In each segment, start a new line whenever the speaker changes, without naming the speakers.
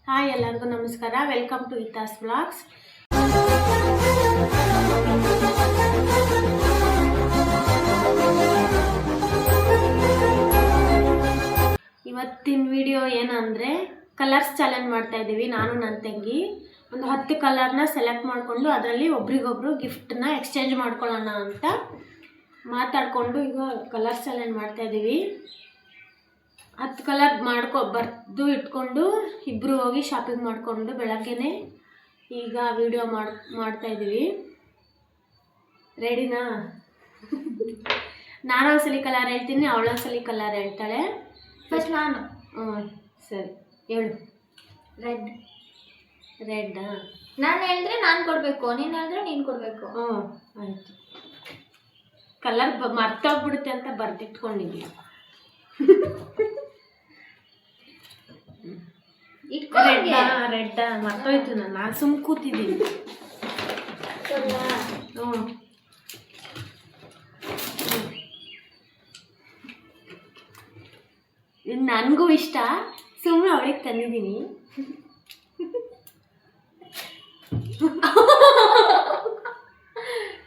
Hi ಎಲ್ಲರಿಗೂ ನಮಸ್ಕಾರ. Welcome to Itha's vlogs. ಇವತ್ತಿನ ವಿಡಿಯೋ ಏನಂದರೆ ಕಲರ್ಸ್ ಚಾಲೆಂಜ್ ಮಾಡ್ತಾ ಇದ್ದೀವಿ. ನಾನು ನನ್ನ ತಂಗಿ ಒಂದು 10 ಕಲರ್ನ ಸೆಲೆಕ್ಟ್ ಮಾಡಿಕೊಂಡು ಅದರಲ್ಲಿ ಒಬ್ರಿಗೊಬ್ರು ಗಿಫ್ಟನ್ನ ಎಕ್ಸ್ಚೇಂಜ್ ಮಾಡ್ಕೊಳ್ಳೋಣ ಅಂತ ಮಾತಾಡಿಕೊಂಡು ಈಗ ಕಲರ್ಸ್ ಚಾಲೆಂಜ್ ಮಾಡ್ತಾ ಇದ್ದೀವಿ. 10 ಕಲರ್ ಬರೆದು ಇಟ್ಕೊಂಡು ಇಬ್ಬರು ಹೋಗಿ ಶಾಪಿಂಗ್ ಮಾಡಿಕೊಂಡು ಬೆಳಗ್ಗೆನೇ ಈಗ ವಿಡಿಯೋ ಮಾಡ್ತಾಯಿದ್ದೀವಿ. ರೆಡಿನಾ? ನಾನೊಂದ್ಸಲಿ ಕಲರ್ ಹೇಳ್ತೀನಿ, ಅವಳೊಂದ್ಸಲಿ ಕಲರ್ ಹೇಳ್ತಾಳೆ.
ಫಸ್ಟ್ ನಾನು.
ಸರಿ ಹೇಳು.
ರೆಡ್.
ರೆಡ್ಡಾ?
ನಾನು ಹೇಳಿದ್ರೆ ನಾನು ಕೊಡಬೇಕು, ನೀನು ಹೇಳಿದ್ರೆ ನೀನು ಕೊಡಬೇಕು.
ಆಯಿತು. ಕಲರ್ ಮರ್ತೋಗ್ಬಿಡುತ್ತೆ ಅಂತ ಬರೆದಿಟ್ಕೊಂಡಿದ್ದೀವಿ. ರೆಡ್ ಮರ್ತೋಯ್ತು. ನಾನು ಸುಮ್ಮ ಕೂತಿದ್ದೀನಿ. ನನಗೂ ಇಷ್ಟ, ಸುಮ್ಮನೆ ಅವಳಿಗೆ ತಂದಿದ್ದೀನಿ.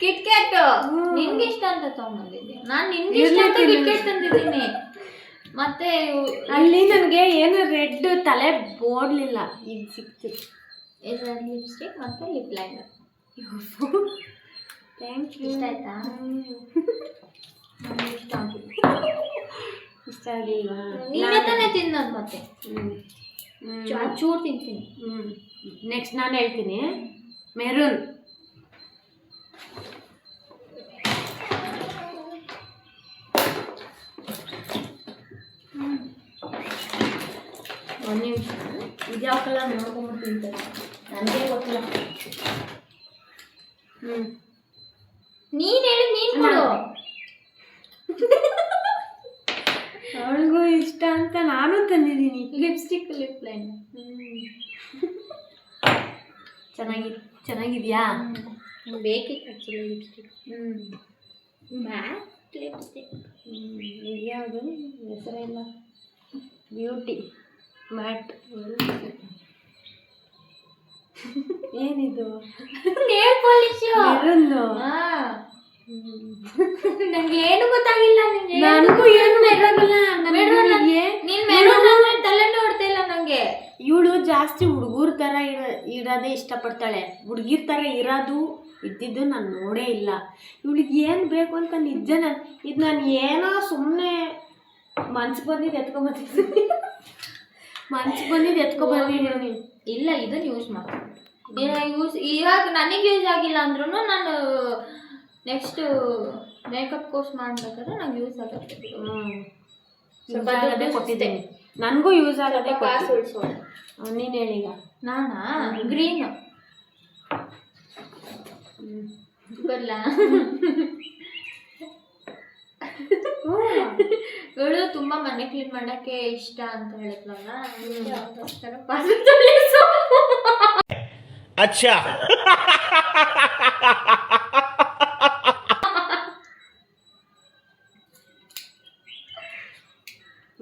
ಕಿಟ್ಕ್ಯಾಟ್ ನಿನ್ಗೆ ಇಷ್ಟ ಅಂತ ತಗೊಂಡಿದ್ದೀನಿ. ನಾನು ನಿನ್ಗೆ ಇಷ್ಟ ಅಂತ ಕಿಟ್ಕ್ಯಾಟ್ ತಂದಿದ್ದೀನಿ. ಮತ್ತೆ
ಅಲ್ಲಿ ನನಗೆ ಏನು ರೆಡ್ ತಲೆ ಬೋಡ್ಲಿಲ್ಲ, ಈಗ ಸಿಕ್ತು.
ರೆಡ್ ಲಿಪ್ಸ್ಟಿಕ್ ಮತ್ತು ಲಿಪ್ ಲೈನರ್.
Thank you.
ಇಷ್ಟ ಆಯ್ತಾ? ಇಷ್ಟ ಆಗಿದೆ.
ಇಷ್ಟ ಆಗಿಲ್ವಾ?
ನೀನೇ ತಾನೇ ತಿನ್ನೋದು. ಮತ್ತೆ ಚೂರು ತಿಂತೀನಿ.
ನೆಕ್ಸ್ಟ್ ನಾನು ಹೇಳ್ತೀನಿ. ಮೆರೂನ್. ಒಂದು ನಿಮಿಷ, ಇದ್ಯಾವ ಕಲರ್ ನೋಡ್ಕೊಂಡ್ಬಿಟ್ಟು ತಿಂತಾರೆ, ನನಗೆ ಗೊತ್ತಿಲ್ಲ.
ನೀನು ಹೇಳಿ, ನೀನು ಕೊಡು.
ಅವಳಿಗೂ ಇಷ್ಟ ಅಂತ ನಾನು ತಂದಿದ್ದೀನಿ.
Lipstick, lip line.
ಚೆನ್ನಾಗಿದೆಯಾ?
ಬೇಕಿತ್ತು ಆ್ಯಕ್ಚುಲಿ ಲಿಪ್ಸ್ಟಿಕ್. Matte lipstick.
ಇದ್ಯಾವುದು ಹೆಸರೆಲ್ಲ? Beauty matte. ಏನಿದು?
Nail polish.
ಮೆರೂನು.
ನಂಗೆ ಏನು ಗೊತ್ತಾಗಿಲ್ಲ.
ನನಗೂ ಏನು ಗೊತ್ತಾಗಿಲ್ಲ.
ನೀನ್ ಮೆರೂನ್ ಅಂದ್ರೆ ತಲೆ ನೋಡ್ತಾ ಇಲ್ಲ ನಂಗೆ.
ಇವಳು ಜಾಸ್ತಿ ಹುಡುಗರ ಥರ ಇರೋದೇ ಇಷ್ಟಪಡ್ತಾಳೆ. ಹುಡುಗಿರ ಥರ ಇದ್ದಿದ್ದು ನಾನು ನೋಡೇ ಇಲ್ಲ. ಇವಳಿಗೆ ಏನು ಬೇಕು ಅಂತ ನಿಜ ನಾನು ಏನೋ ಸುಮ್ಮನೆ ಮನ್ಸಿಗೆ ಬಂದಿದ್ದು ಎತ್ಕೊಂಬಂದಿದ್ದೀನಿ.
ಇಲ್ಲ, ಇದನ್ನು ಯೂಸ್ ಮಾಡ್ತೀನಿ. ಇವಾಗ ನನಗೆ ಯೂಸ್ ಆಗಿಲ್ಲ ಅಂದ್ರೂ ನಾನು ನೆಕ್ಸ್ಟ್ ಮೇಕಪ್ ಕೋರ್ಸ್ ಮಾಡ್ಬೇಕಾದ್ರೆ ನಂಗೆ ಯೂಸ್ ಆಗುತ್ತೆ.
ಅದೇ ಕೊಟ್ಟಿದ್ದೀನಿ. ನನಗೂ ಯೂಸ್ ಆಗೋದೇ.
ಕಾಸು ಉಳಿಸೋಣ.
ನೀನು ಹೇಳೀಗ.
ನಾನಾ ಗ್ರೀನ್ ಬರಲ್ಲ. ಇವಳು ತುಂಬ ಮನೆ ಕ್ಲೀನ್ ಮಾಡೋಕ್ಕೆ ಇಷ್ಟ ಅಂತ ಹೇಳಿದ್ಲಲ್ಲ,
ಅಚ್ಚಾ.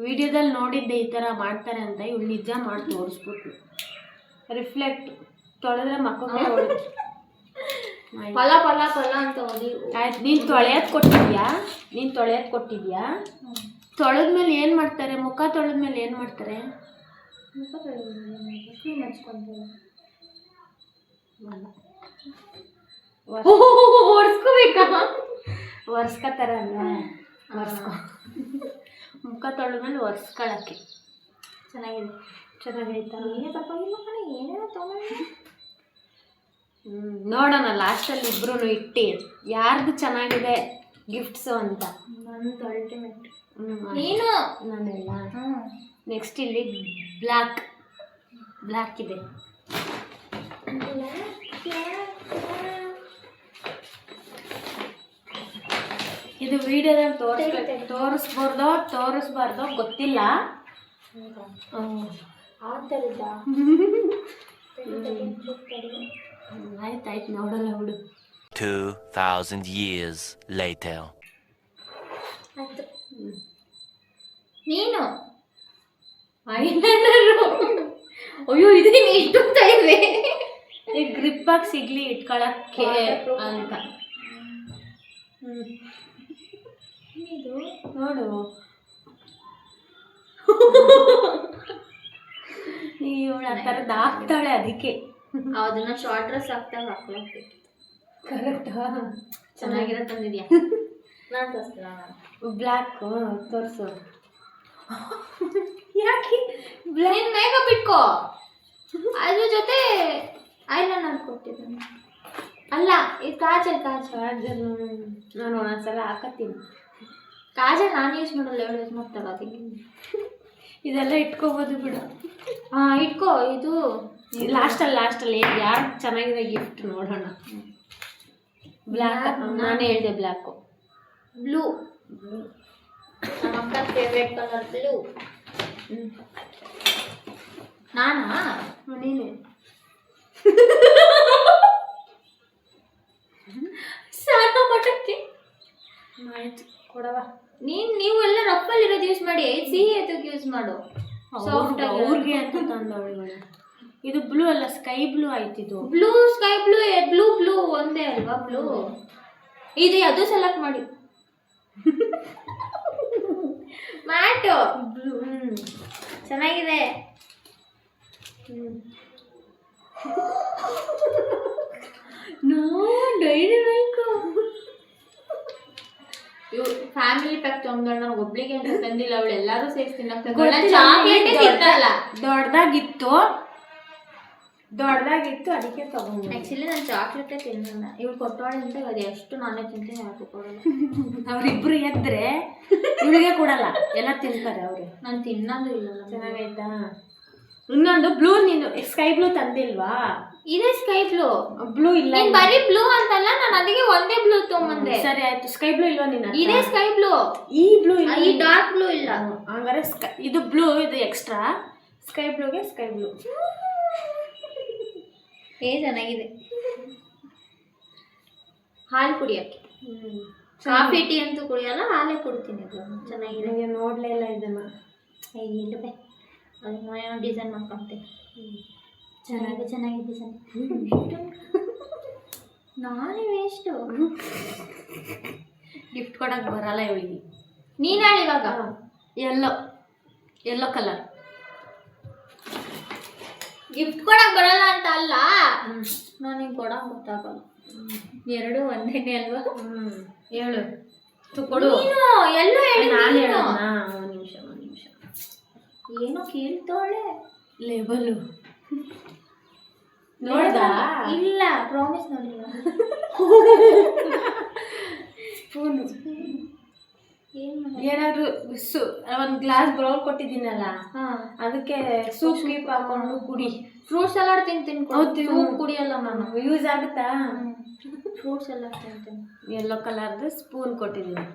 ವಿಡಿಯೋದಲ್ಲಿ ನೋಡಿದ್ದೆ ಈ ಥರ ಮಾಡ್ತಾರೆ ಅಂತ. ಇವಳು ನಿಜ ಮಾಡಿ ತೋರಿಸ್ಬಿಟ್ಲು. ರಿಫ್ಲೆಕ್ಟ್ ತೊಳೆದ್ರೆ ಮಕ್ಕಳಿಗೆ
ಫಲ ಫಲ ಫಲ ಅಂತ ಓದಿ.
ಆಯ್ತು. ನೀನು ತೊಳೆಯೋದು ಕೊಟ್ಟಿದ್ಯಾ? ತೊಳೆದ್ಮೇಲೆ ಏನು ಮಾಡ್ತಾರೆ? ಮುಖ ತೊಳೆದ್ಮೇಲೆ ಏನು ಮಾಡ್ತಾರೆ?
ಮುಖ ತೊಳೆದ್ಮೇಲೆ ಹಚ್ಕೊಂತಾರೆ. ಒರೆಸ್ಕೋಬೇಕಾ?
ಒರೆಸ್ಕೊತಾರಲ್ಲ, ಮುಖ ತೊಳೆದ್ಮೇಲೆ ಒರೆಸ್ಕೊಳಕ್ಕೆ. ಚೆನ್ನಾಗೈತಾ?
ಏನೇ ತಪ್ಪಾಗಿಲ್ಲ ಕಣೆ, ಏನೇನೋ ತೊಗೊಂಡು.
ನೋಡೋಣ ಲಾಸ್ಟಲ್ಲಿ ಇಬ್ರು ಇಟ್ಟು ಯಾರ್ದು ಚೆನ್ನಾಗಿದೆ ಗಿಫ್ಟ್ಸು ಅಂತ.
ನಂದು ಅಲ್ಟಿಮೇಟ್. ನೀನು
ನಾನೆಲ್ಲ ನೆಕ್ಸ್ಟ್ ಇಲ್ಲಿ ಬ್ಲ್ಯಾಕ್ ಇದೆ. ಇದು ವಿಡಿಯೋದಲ್ಲಿ ತೋರಿಸ್ಬಾರ್ದು ಗೊತ್ತಿಲ್ಲ. ಆಯ್ತಾಯ್ತು, ನೋಡಲ್ಲ ಬಿಡು.
2000 years later.
ನೀನು
ಐಲೈನರು
ಅಯ್ಯೋ ಇದೇನು ಇಷ್ಟುಂತ ಇವೆ.
ಈ ಗ್ರಿಪ್ ಆಗಿ ಸಿಗ್ಲಿ ಇಟ್ಕೊಳಕ್ಕೆ ಅಂತ.
ಇದು
ನೋಡು ಇವಳು ಆ ಥರದ್ದು ಹಾಕ್ತಾಳೆ ಅದಕ್ಕೆ.
ಅದನ್ನ ಶಾರ್ಟ್ ಡ್ರೆಸ್ ಹಾಕ್ತಾಗ ಹಾಕ್ಲಕ್ಕೆ
ಕರೆಕ್ಟಾ?
ಚೆನ್ನಾಗಿರೋ ತಂದಿದ್ಯಾ? ನಾನು ತೋರಿಸ್ತೀನ.
ಬ್ಲ್ಯಾಕ್ ತೋರಿಸು. ಯಾಕೆ
ನೀನು ಮೇಕಪ್ ಇಟ್ಕೋ, ಅದ್ರ ಜೊತೆ ಐಲೈನರ್ ಕೊಟ್ಟಿದ್ದಾನೆ. ಅಲ್ಲ ಇದು ಕಾಜಲ್.
ನಾನು ಒಂದೊಂದ್ಸಲ ಹಾಕತ್ತೀನಿ
ಕಾಜಲ್. ನಾನು ಯೂಸ್ ಮಾಡಲ್ಲ, ఎవరు ಯೂಸ್ ಮಾಡ್ತಾರ ಅದಕ್ಕೆ.
ಇದೆಲ್ಲ ಇಟ್ಕೋಬೋದು ಬಿಡು.
ಇಟ್ಕೋ. ಇದು
ಲಾಸ್ಟಲ್ಲಿ ಯಾರು ಚೆನ್ನಾಗಿದೆ ಗಿಫ್ಟ್ ನೋಡೋಣ. ಬ್ಲ್ಯಾಕ್ ನಾನೇ ಹೇಳಿದೆ ಬ್ಲ್ಯಾಕು.
ಬ್ಲೂ ನಮ್ಮ ಅಕ್ಕ ಫೇವ್ರೇಟ್ ಕಲರ್ ಬ್ಲೂ. ನಾನಾ?
ನೀನೆ
ಸಾಕ ಮಟಕ್ಕೆ.
ಆಯ್ತು ಕೊಡವ.
ನೀವು ಎಲ್ಲ ರಪ್ಪಲ್ಲಿರೋದು ಯೂಸ್ ಮಾಡಿ, ಸಿಹಿ ಅದಕ್ಕೆ ಯೂಸ್ ಮಾಡು. ಸಾಫ್ಟ್ ಆಗಿ
ಅವ್ರಿಗೆ ಅಂತ ತಂದವಳಿಗಳು. ಇದು ಬ್ಲೂ ಅಲ್ಲ, ಸ್ಕೈ ಬ್ಲೂ ಆಯ್ತಿದು.
Blue sky blue blue blue ಒಂದೇ ಅಲ್ವಾ ಬ್ಲೂ? ಇದು ಅದು ಸೆಲೆಕ್ಟ್ ಮಾಡಿ. ಮ್ಯಾಟು
ಬ್ಲೂ
ಚೆನ್ನಾಗಿದೆ.
No Dairy Milk.
Family pack ತಗೊಂಡ್ರೆ ನಾನು ಒಬ್ಳಿಗೆ ಅಂತ ತಂದಿಲ್ಲ, ಅವಳು ಎಲ್ಲರೂ ಸೇರಿಸಿ ತಿನ್ನಕ್ಕೆ. ಚಾಕ್ಲೇಟ್ ತಿನ್ನಲ್ಲ.
ದೊಡ್ಡದಾಗಿತ್ತು ಅದಕ್ಕೆ ತಗೊಂಡು.
ಆಕ್ಚುಲಿ ನಾನು ಚಾಕ್ಲೇಟೇ ತಿನ್ನಲ್ಲ. ಇವಳು ಕೊಟ್ಟವಾಳೆ ಅಂತ ಅದು ಎಷ್ಟು ನಾನೇ ತಿಂತೀನಿ, ಯಾಕೆ ಕೊಡಲ್ಲ.
ಅವ್ರಿಬ್ರು ಎದ್ರೆ ಇವಳಿಗೆ ಕೊಡಲ್ಲ, ಎಲ್ಲ ತಿಂತಾರೆ ಅವ್ರು.
ನಾನು ತಿನ್ನೋದು ಇಲ್ಲ.
ಚೆನ್ನಾಗೈತಾ? ಇನ್ನೊಂದು ಬ್ಲೂ, ನೀನು ಸ್ಕೈ ಬ್ಲೂ ತಂದಿಲ್ವಾ?
ಇದೇ ಸ್ಕೈ ಬ್ಲೂ.
ಬ್ಲೂ ಇಲ್ಲ,
ಬರೀ ಬ್ಲೂ ಅಂತಲ್ಲ, ನಾನು ಅದಕ್ಕೆ ಒಂದೇ ಬ್ಲೂ ತಗೊಂಬಂದೆ.
ಸರಿ ಆಯ್ತು. ಸ್ಕೈ ಬ್ಲೂ ಇಲ್ವಾ ನೀನು?
ಇದೇ ಸ್ಕೈ ಬ್ಲೂ.
ಈ ಬ್ಲೂ ಇಲ್ಲ,
ಈ ಡಾರ್ಕ್ ಬ್ಲೂ ಇಲ್ಲ.
ಹಂಗಾರೆ ಇದು ಬ್ಲೂ, ಇದು ಎಕ್ಸ್ಟ್ರಾ. ಸ್ಕೈ ಬ್ಲೂಗೆ ಸ್ಕೈ ಬ್ಲೂ.
ಚೆನ್ನಾಗಿದೆ. ಹಾಲು ಕುಡಿಯೋಕ್ಕೆ. ಕಾಫಿ ಟೀ ಅಂತೂ ಕುಡಿಯಲ್ಲ, ಹಾಲೇ ಕುಡ್ತೀನಿ. ಚೆನ್ನಾಗಿದೆ.
ನೋಡ್ಲೇ ಇಲ್ಲ ಇದನ್ನ.
ಇಲ್ಲ ಬೇ, ಅದನ್ನ ಏನೋ ಡಿಸೈನ್ ಮಾಡ್ಕೊಂತೆ. ಚೆನ್ನಾಗಿದೆ ಡಿಸೈನ್. ನಾನೇ ವೇಸ್ಟು.
ಗಿಫ್ಟ್ ಕೊಡಕ್ಕೆ ಬರಲ್ಲ ಇವಳಿಗೆ.
ನೀನು ಹೇಳಿ ಇವಾಗ.
ಯೆಲ್ಲೋ ಕಲರ್
ಗಿಫ್ಟ್ ಕೊಡಕ್ ಬರಲ್ಲ ಅಂತ ಅಲ್ಲ, ನನಗೆ ಕೊಡಕ್ ಗೊತ್ತಾಗಲ್ಲ. ಎರಡು ಒಂದೇನೆ ಅಲ್ವಾ?
ಹೇಳು ಕೊಡು.
ನೀನು ಎಲ್ಲೋ ಹೇಳಿ.
ನಾನು ಹೇಳೋಣ. ಒಂದು ನಿಮಿಷ
ಏನೋ ಕೇಳ್ತಾಳೆ.
ಲೇಬಲು ನೋಡ್ದಾ?
ಇಲ್ಲ, ಪ್ರಾಮಿಸ್ ನೋಡಿಲ್ಲ.
ಸ್ಪೂನು ಏನಾದ್ರು ಒಂದು ಗ್ಲಾಸ್ ಬೌಲ್ ಕೊಟ್ಟಿದ್ದೀನಲ್ಲ, ಅದಕ್ಕೆ ಸೂಪ್ ಗೀಪ್ ಹಾಕೊಂಡು ಕುಡಿ.
ಫ್ರೂಟ್ ಸಲಾಡ್ ತಿಂತೀನಿ, ಕುಡಿಯಲ್ಲ ನಾನು.
ಯೂಸ್ ಆಗುತ್ತಾ?
ಫ್ರೂಟ್ ಸಲಾಡ್ ತಿಂತೀನಿ.
ಯೆಲ್ಲೋ ಕಲರ್ದು ಸ್ಪೂನ್ ಕೊಟ್ಟಿದ್ದೀನಿ.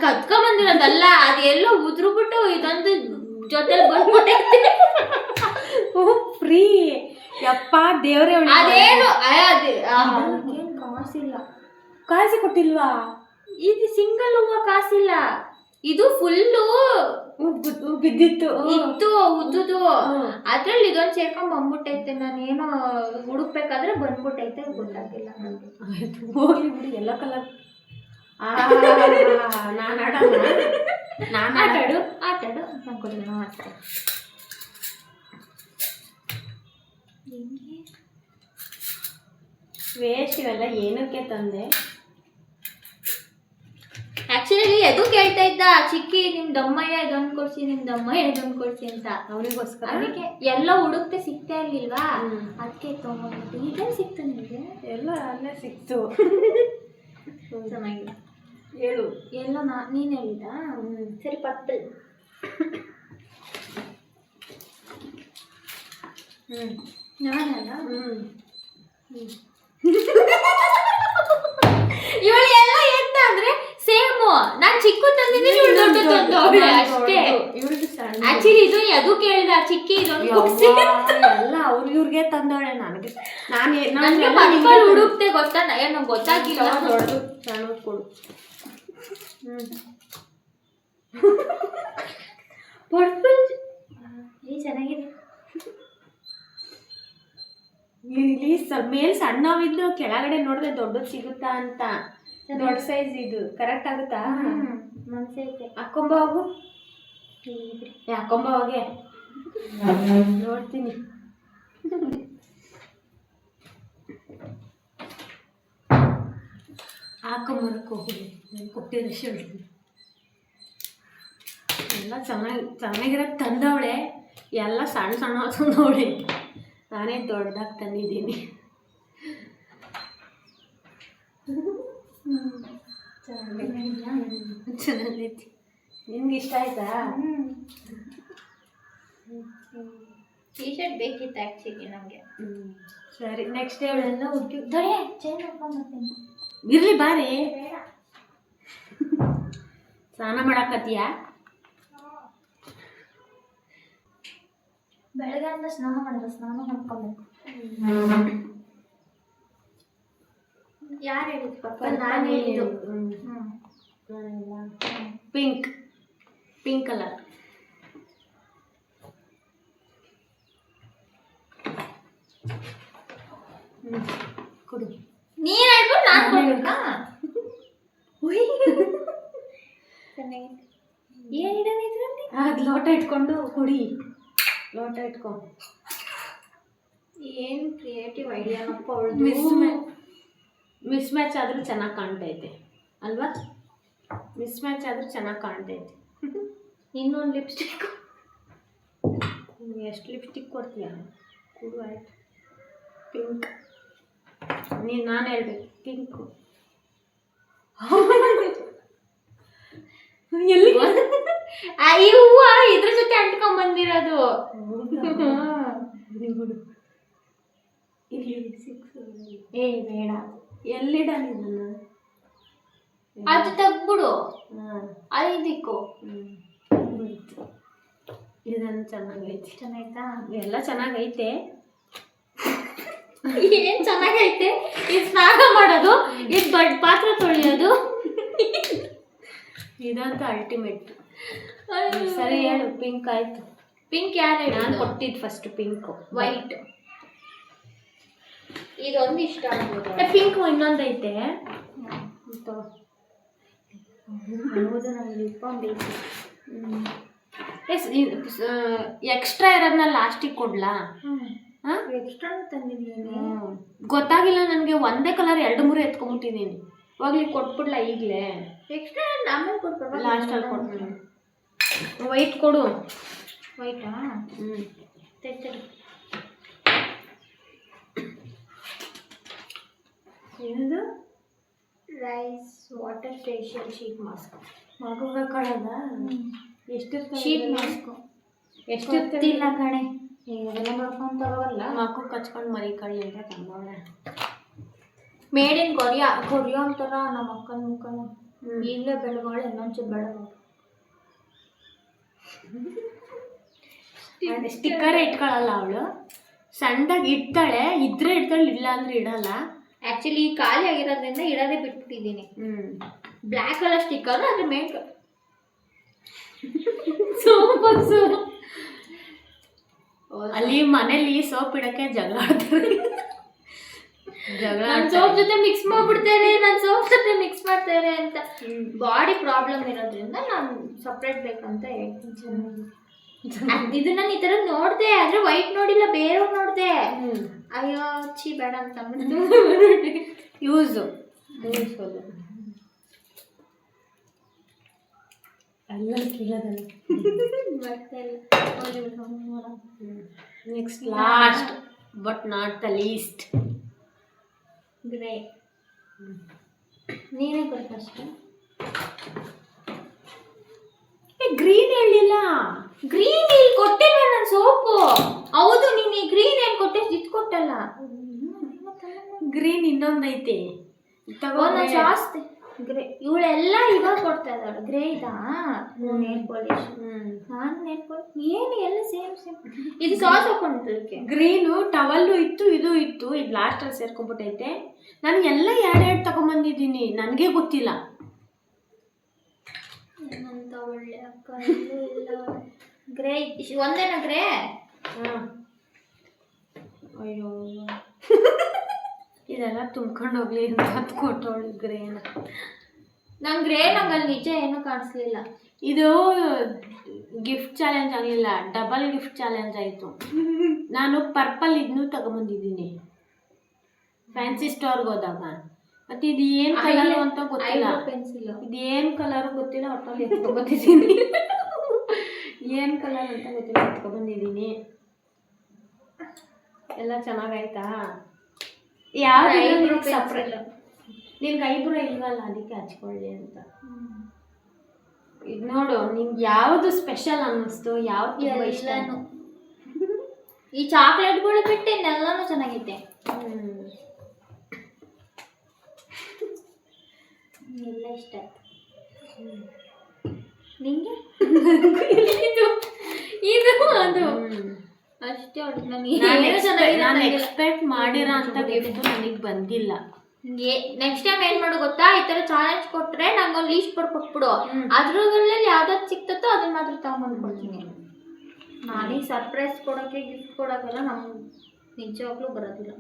ಕತ್ಕೊಂಬಂದಿರೋದಲ್ಲ, ಅದು ಎಲ್ಲೋ ಉದ್ರು ಬಿಟ್ಟು ಇದೊಂದು ಜೊತೆ ಬಂದ್ಬಿಟ್ಟೈತೆ.
ಫ್ರೀ ಯಪ್ಪ ದೇವ್ರೇ.
ಅದೇನು ಕಾಸಿಲ್ಲ.
ಕಾಸು ಕೊಟ್ಟಿಲ್ವಾ?
ಇದು ಸಿಂಗಲ್ ಹೂವ ಕಾಸಿಲ್ಲ, ಇದು ಫುಲ್ಲು
ಬಿದ್ದಿತ್ತು
ಇತ್ತು ಉದ್ದುದು. ಅದ್ರಲ್ಲಿ ಇದೊಂದು ಸೇರ್ಕೊಂಡ್ ಬಂದ್ಬಿಟ್ಟೈತೆ. ನಾನೇನೋ ಹುಡುಕ್ಬೇಕಾದ್ರೆ ಬಂದ್ಬಿಟ್ಟೈತೆ, ಗೊತ್ತಾಗಿಲ್ಲ ನನಗೆ.
ಹೋಗ್ಲಿ ಬಿಡಿ. ಯೆಲ್ಲೋ ಕಲರ್ ನಾನು
ಆಟಾಡು ನಾನು ಕೊಟ್ಟಿಲ್ಲ, ಮಾಡ್ತಾರೆ.
ವೇಸ್ಟ್ ಇವೆಲ್ಲ ಏನಕ್ಕೆ ತಂದೆ?
ಆಕ್ಚುಲಿ ಎದು ಕೇಳ್ತಾ ಇದ್ದ, ಚಿಕ್ಕಿ ನಿಮ್ ದಮ್ಮಯ್ಯ ಇದೊಂದು ಕೊಡ್ಸಿ, ನಿಮ್ ದಮ್ಮಯ್ಯ ಇದೊಂದು ಕೊಡ್ಸಿ ಅಂತ.
ಅವನಿಗೋಸ್ಕರ
ಅದಕ್ಕೆ ಎಲ್ಲ ಹುಡುಕ್ತೆ ಸಿಗ್ತಾ ಇರ್ಲಿಲ್ವಾ, ಅದಕ್ಕೆ ತಗೊಂಡ್ಬಿಟ್ಟು. ಈಗ ಸಿಕ್ತು ನಿಮಗೆ?
ಎಲ್ಲ ಅಲ್ಲೇ ಸಿಕ್ತು.
ಚೆನ್ನಾಗಿದೆ.
ಹೇಳು.
ಎಲ್ಲ ನೀನು ಹೇಳಿದ? ಸರಿ, ಪರ್ಪಲ್. ನಾನಲ್ಲ. ಇವಳು ಎಲ್ಲ ಎಂತ ಅಂದ್ರೆ ಸೇಮು. ನಾನ್ ಚಿಕ್ಕ ತಂದಿದ್ದೀನಿ, ಇವಳು ದೊಡ್ಡ ತಂದವಳೆ ಅಷ್ಟೇ. ಆಕ್ಚುಲಿ ಇದು ಅದು ಕೇಳಿದ, ಚಿಕ್ಕಿ ಇದೊಂದು
ಎಲ್ಲ ಇವ್ರಿಗೆ ತಂದವಳೆ. ನನಗೆ
ನಾನು ಹುಡುಕ್ತೆ ಗೊತ್ತಾ, ಏನೋ ಗೊತ್ತಾಗಿಲ್ಲ.
ದೊಡ್ಡದು ಸಣ್ಣ ಕೊಡು.
ಪರ್ಪಲ್ ಚೆನ್ನಾಗಿದೆ.
ಇಲ್ಲಿ ಮೇಲ್ ಸಣ್ಣವಿದ್ದು ಕೆಳಗಡೆ ನೋಡಿದ್ರೆ ದೊಡ್ಡದು ಸಿಗುತ್ತಾ ಅಂತ. ದೊಡ್ಡ ಸೈಜ್ ಇದು ಕರೆಕ್ಟ್ ಆಗುತ್ತಾ?
ಮನ್ಸೈತೆ.
ಹಾಕೊಂಬ ಹೋಗು. ಹಾಕೊಂಬ ಹೋಗೆ ನೋಡ್ತೀನಿ. ಹಾಕೊಂಬರಕ್ಕೆ ಹೋಗಿ ನಾನು ಕೊಟ್ಟಿರೋ ಶರ್ಟ್ ಎಲ್ಲ ಚೆನ್ನಾಗಿರೋದು ತಂದವಳೆ. ಎಲ್ಲ ಸಣ್ಣ ಸಣ್ಣ ತಂದವಳೆ. ನಾನೇ ದೊಡ್ಡದಾಗಿ ತಂದಿದ್ದೀನಿ. ಚೆನ್ನಾಗೈತಿ. ನಿಮ್ಗೆ ಇಷ್ಟ ಆಯ್ತಾ?
ಟೀ ಶರ್ಟ್ ಬೇಕಿತ್ತು ಆ್ಯಕ್ಚುಲಿ ನಮಗೆ.
ಸರಿ ನೆಕ್ಸ್ಟ್ ಹೇಳೆಲ್ಲ ಹುಡುಗಿ
ದೊರೆ ಚೇಂಜ್ ಮಾಡ್ಕೊಂಬರ್ತೀನಿ.
ಇರ್ಲಿ ಬಾರಿ. ಸ್ನಾನ ಮಾಡಾಕತ್ತೀಯಾ?
ಬೆಳಗ್ಗೆ ಅಂತ ಸ್ನಾನ ಮಾಡಿದ್ರೆ ಸ್ನಾನ ಮಾಡ್ಕೊಬೇಕು. ಯಾರು ಹೇಳಿದ್ದು ಪಾಪ? ನಾನು ಹೇಳಿದ್ದು.
Pink colour. ಕೊಡು.
ನೀನು ಹೇಳ್ಬಿಟ್ಟು ನಾನು ಕೊಡ್ಬೇಕಾ? ಚೆನ್ನಾಗಿದೆ. ಏನಿದೆ ಇದರಲ್ಲಿ?
ಅದು ಲೋಟ ಇಟ್ಕೊಂಡು ಕುಡಿ. ಲೋಟ ಇಟ್ಕೊ.
ಏನು ಕ್ರಿಯೇಟಿವ್ ಐಡಿಯಾನಪ್ಪ ಅವಳು.
ಮಿಸ್ ಮ್ಯಾಚ್ ಆದರೂ ಚೆನ್ನಾಗಿ ಕಾಣ್ತೈತೆ ಅಲ್ವಾ? ಮಿಸ್ ಮ್ಯಾಚ್ ಆದರೂ ಚೆನ್ನಾಗಿ ಕಾಣ್ತೈತೆ.
ಇನ್ನೊಂದು ಲಿಪ್ಸ್ಟಿಕ್.
ಎಷ್ಟು ಲಿಪ್ಸ್ಟಿಕ್ ಕೊಡ್ತೀಯ? ಕೊಡು ಆಯ್ತು. ಪಿಂಕ್. ನಾನು ಹೇಳ್ಬೇಕು ಪಿಂಕು. ಎಲ್ಲಿ
ಈ ಹೂವು ಇದ್ರ ಜೊತೆ ಅಂಟ್ಕೊಂಡ್ ಬಂದಿರೋದು.
ಏ ಬೇಡ. ಎಲ್ಲಿಡ ನೀನು?
ಅದು ತೆಗ್ಬಿಡು. ಐದಿಕ್ಕು.
ಇದನ್ನು ಚೆನ್ನಾಗೈತೆ.
ಚೆನ್ನಾಯ್ತಾ?
ಎಲ್ಲ ಚೆನ್ನಾಗೈತೆ.
ಏನ್ ಚೆನ್ನಾಗೈತೆ? ಇದು ಸ್ನಾನ ಮಾಡೋದು, ಇದು ಪಾತ್ರೆ ತೊಳೆಯೋದು.
ಇದಂತೂ ಅಲ್ಟಿಮೇಟ್. ಸರಿ ಹೇಳು. ಪಿಂಕ್ ಆಯ್ತು.
ಪಿಂಕ್ ಯಾರು?
ನಾನು ಕೊಟ್ಟಿದ್ದು ಫಸ್ಟ್ ಪಿಂಕು.
ವೈಟ್. ಇದೊಂದು ಇಷ್ಟ ಆಗ್ಬೋದು.
ಪಿಂಕ್ ಇನ್ನೊಂದೈತೆ.
ಹೌದು, ನಮ್ಗೆ ಇಟ್ಕೊಂಡೈತಿ.
ಎಕ್ಸ್ಟ್ರಾ ಇರೋದನ್ನ ಲಾಸ್ಟಿಗೆ ಕೊಡ್ಲಾ?
ಎಕ್ಸ್ಟ್ರಾ ತಂದಿದ್ದೀನಿ.
ಗೊತ್ತಾಗಿಲ್ಲ ನನಗೆ. ಒಂದೇ ಕಲರ್ 2-3 ಎತ್ಕೊಂಡ್ಬಿಟ್ಟಿದ್ದೀನಿ. ಹೋಗ್ಲಿ ಕೊಟ್ಬಿಡ್ಲಾ ಈಗಲೇ?
ಎಕ್ಸ್ಟ್ರಾ ಆಮೇಲೆ ಕೊಡ್ಬೇಕು.
ಲಾಸ್ಟಲ್ಲಿ ಕೊಡ್ತೀನಿ. ವೈಟ್ ಕೊಡು.
ವೈಟಾ? ತೆಗ್ದು
ಏನದು?
Rice water facial sheet mask.
ಮಗುಗ ಕಳದ ಎಷ್ಟಿರ್ತದೆ?
Sheet mask
ಎಷ್ಟಿರ್ತದೆ?
ಇಲ್ಲ ಕಣೆ, ಇದೆಲ್ಲ ನೋಡ್ಕೊಂಡು ತಗೋವಲ್ಲ.
ಮಗು ಕಚ್ಕೊಂಡು ಮರಿ ಕಳ್ಳಿ ಅಂತ ತಂದವಳೆ.
ಮೇಡ್ ಇನ್ ಕೊರಿಯಾ ಅಂತಾರ ನಮ್ಮ ಅಕ್ಕನ ಮುಖನ. ಈಗಲೇ ಬೆಳಗಾಳೆ, ಇನ್ನೊಂಚೂರು ಬೆಳಗಾಳೆ.
ಸ್ಟಿಕ್ಕರ್ ಇಟ್ಕೊಳ್ಳಲ್ಲ ಅವಳು. ಸಣ್ಣದಾಗಿ ಇಡ್ತಾಳೆ. ಇದ್ರೆ ಇಡ್ತಾಳೆ, ಇಲ್ಲ ಅಂದ್ರೆ ಇಡಲ್ಲ.
ಆ್ಯಕ್ಚುಲಿ ಖಾಲಿ ಆಗಿರೋದ್ರಿಂದ ಇಡೋದೇ ಬಿಟ್ಬಿಟ್ಟಿದ್ದೀನಿ. ಬ್ಲ್ಯಾಕ್ ಕಲರ್ ಸ್ಟಿಕ್ಕರ್ ಅದ್ರ ಮೇಲೆ
ಅಲ್ಲಿ ಮನೇಲಿ ಸೋಪ್ ಇಡಕ್ಕೆ ಜಗಳ ಆಡ್ತಾರೆ.
ನನ್ನ ಸೋಪ್ ಜೊತೆ ಮಿಕ್ಸ್ ಮಾಡ್ಬಿಡ್ತಾರೆ, ನನ್ನ ಸೋಪ್ ಜೊತೆ ಮಿಕ್ಸ್ ಮಾಡ್ತಾರೆ ಅಂತ. ಬಾಡಿ ಪ್ರಾಬ್ಲಮ್ ಇರೋದ್ರಿಂದ ನಾನು ಸಪ್ರೇಟ್ ಬೇಕಂತ ಹೇಳ್ತೀನಿ. ಚೆನ್ನಾಗಿ ಇದು ನಾನು ಈ ಥರ ನೋಡಿದೆ, ಆದರೆ ವೈಟ್ ನೋಡಿಲ್ಲ, ಬೇರೆಯವ್ರು ನೋಡಿದೆ. ಅಯ್ಯೋ ಚಿ ಬೇಡ ಅಂತ
use next last but not the least
grey. ನೀನೇ ಕೊಡು ಫಸ್ಟ್.
ಗ್ರೀನ್ ಹೇಳಿಲ್ಲ.
ಗ್ರೀನ್ ಇಲ್ಲಿ ಕೊಟ್ಟಿಲ್ಲ ನನ್ನ ಸೋಪು. ಹೌದು, ನೀನು ಈ ಗ್ರೀನ್ ಏನು ಕೊಟ್ಟೆ, ಇದು ಕೊಟ್ಟಲ್ಲ.
ಗ್ರೀನ್ ಇನ್ನೊಂದೈತೆ
ಜಾಸ್ತಿ. ಗ್ರೇ ಇವಳೆಲ್ಲ ಇವಾಗ ಕೊಡ್ತಾ ಇದ್ದಾಳೆ. ಗ್ರೇ ಇದಾ ನೇಲ್ ಪಾಲಿಶ್. ನಾನು ನೇಲ್ ಪಾಲಿಶ್ ಏನು ಎಲ್ಲ ಸೇಮ್ ಸೇಮ್. ಇದು ಸಾಸ್ ಹಾಕೊಂಡಿದ್ದಕ್ಕೆ
ಗ್ರೀನು ಟವಲ್ಲು ಇತ್ತು, ಇದು ಇತ್ತು. ಇದು ಲಾಸ್ಟಲ್ಲಿ ಸೇರ್ಕೊಂಡ್ಬಿಟ್ಟೈತೆ. ನಾನು ಎಲ್ಲ 2 ತಗೊಂಬಂದಿದ್ದೀನಿ, ನನಗೆ ಗೊತ್ತಿಲ್ಲ.
ಏನಂತ ಒಳ್ಳೆ ಅಕ್ಕ ಎಲ್ಲೂ ಇಲ್ಲ. ಗ್ರೇ ಒಂದೇನ ಗ್ರೇ?
ಅಯ್ಯೋ ಇದೆಲ್ಲ ತುಂಬ್ಕೊಂಡು ಹೋಗ್ಲಿ ಅಂತ ಹತ್ತು ಕೊಟ್ಟವಳು ಗ್ರೇನ.
ನಂಗೆ ಅಲ್ಲಿ ನಿಜ ಏನೂ ಕಾಣಿಸ್ಲಿಲ್ಲ.
ಇದು ಗಿಫ್ಟ್ ಚಾಲೆಂಜ್ ಆಗಲಿಲ್ಲ, ಡಬಲ್ ಗಿಫ್ಟ್ ಚಾಲೆಂಜ್ ಆಯಿತು. ನಾನು ಪರ್ಪಲ್ ಇದನ್ನು ತಗೊಂಬಂದಿದ್ದೀನಿ ಫ್ಯಾನ್ಸಿ ಸ್ಟೋರ್ಗೆ ಹೋದಾಗ. ಮತ್ತು ಇದು ಏನು ಕಲರು ಅಂತ ಗೊತ್ತಿಲ್ಲ,
ಪೆನ್ಸಿಲ್
ಇದೇನು ಕಲರು ಗೊತ್ತಿಲ್ಲ, ಒಟ್ಟಲ್ಲಿ ಎತ್ಕೊಂಡ್ಬಂದಿದ್ದೀನಿ. ಏನು ಕಲರ್ ಅಂತ ಗೊತ್ತಿಲ್ಲ, ಎತ್ಕೊಂಡ್ಬಂದಿದ್ದೀನಿ. ಎಲ್ಲ ಚೆನ್ನಾಗಾಯ್ತಾ? ಯಾವ್ದು ಸಪ್ರೇಟ್? ನಿನ್ಗೆ ಐಬ್ರೋ ಇಲ್ವಲ್ಲ, ಅದಕ್ಕೆ ಹಚ್ಕೊಳ್ಳಿ ಅಂತ. ಇದು ನೋಡು, ನಿಂಗೆ ಯಾವುದು ಸ್ಪೆಷಲ್ ಅನ್ನಿಸ್ತು, ಯಾವ್ದು ತುಂಬ ಇಷ್ಟ?
ಈ ಚಾಕ್ಲೇಟ್ಗಳು ಬಿಟ್ಟು ಇನ್ನೆಲ್ಲನೂ ಚೆನ್ನಾಗೈತೆ. ಎಲ್ಲ ಇಷ್ಟ ಆಯ್ತು. ನಿಂಗೆ ಇದು ಅದು ಅಷ್ಟೇ.
ನಾನು ಎಕ್ಸ್ಪೆಕ್ಟ್ ಮಾಡಿರೋ ಅಂತ ಗಿಫ್ಟ್ ನನಗೆ ಬಂದಿಲ್ಲ.
ನೆಕ್ಸ್ಟ್ ಟೈಮ್ ಏನ್ ಮಾಡು ಗೊತ್ತಾ, ಈ ತರ ಚಾಲೆಂಜ್ ಕೊಟ್ರೆ ನಂಗೊಂದು ಲೀಸ್ಟ್ ಕೊಟ್ಬಿಡು. ಅದ್ರಲ್ಲಿ ಯಾವ್ದಾದ್ರು ಸಿಕ್ತತ್ತೋ ಅದನ್ನ ಮಾತ್ರ ತಗೊಂಡ್ ಕೊಡ್ತೀನಿ. ನಾನೀಗ ಸರ್ಪ್ರೈಸ್ ಕೊಡೋಕೆ ಗಿಫ್ಟ್ ಕೊಡೋಕೆಲ್ಲ ನಮ್ಗೆ ನಿಜವಾಗ್ಲೂ ಬರೋದಿಲ್ಲ.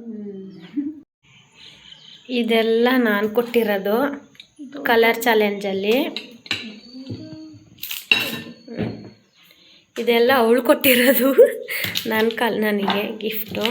ಇದೆಲ್ಲ ನಾನು ಕೊಟ್ಟಿರೋದು ಕಲರ್ ಚಾಲೆಂಜಲ್ಲಿ. ಇದೆಲ್ಲ ಅವಳು ಕೊಟ್ಟಿರೋದು ನನಗೆ ಗಿಫ್ಟು.